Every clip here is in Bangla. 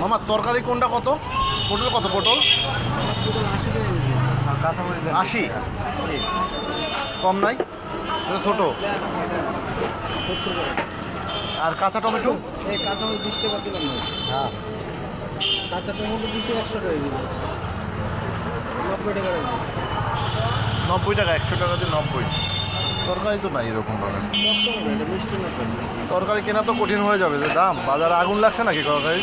মামা তরকারি কোনটা কত? পটল কত? পটল 80। কম নাই? এটা ছোটো। আর কাঁচা টমেটো? এই কাঁচা 20 টাকা দিলাম না। হ্যাঁ, কাঁচা টমেটো দিচ্ছি 100 টাকা দিল, 90 টাকা রাখবো। 90 টাকা, 100 টাকা দিয়ে 90। তরকারি তো নাই এরকমভাবে। এটা মিষ্টি না তো? তরকারি কেনা তো কঠিন হয়ে যাবে, যে দাম। বাজারে আগুন লাগছে নাকি তরকারি?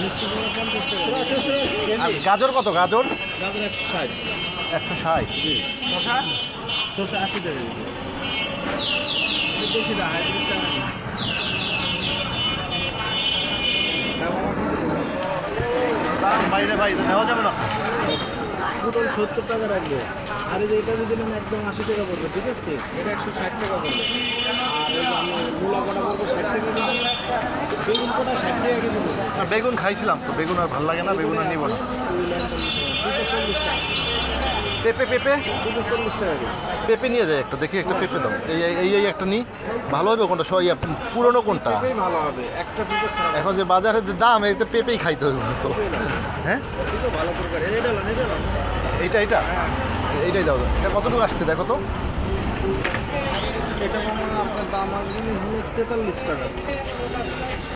মিষ্টি কুমড়া 50 টাকা। আর গাজর কত? গাজর গাজর 160। 160। জি। শসা 80 টাকা দিল। এটা বেশি না, হাইব্রিডটা না। দাম বাইরে বাইরে নেওয়া যাবে না। পটল 70 টাকা রাখবো। আর এই যে এটা যদি দিলাম একদম 80 টাকা পড়বে, ঠিক আছে? এটা 160 টাকা পড়বে। আর এই যে আমি মূলা কটা পড়বে 60 টাকা কেজি। বেগুন কটা 60 টাকা কেজি পড়বে। আর বেগুন খাইছিলাম তো, বেগুন আর ভালো লাগে না, বেগুন আর নিব না। 240 টাকা। পেঁপে, পেঁপে 240 টাকা কেজি। পেঁপে নিয়ে যায় একটা, দেখি একটা পেঁপে দাও। এই একটা নিই, ভালো হবে কোনটা? পুরনো কোনটা? পেঁপেই ভালো হবে, একটা পেঁপে খারাপ। এখন যে বাজারে যে দাম, এতে পেঁপেই খাইতে হবে তো। হ্যাঁ, এটা ভালো তরকারি। এটা না, এটা না। এইটা এইটাই দাও। এটা কতটুকু আসছে দেখো তো। এটা মামা আপনার দাম আসবে হলো 43 টাকা।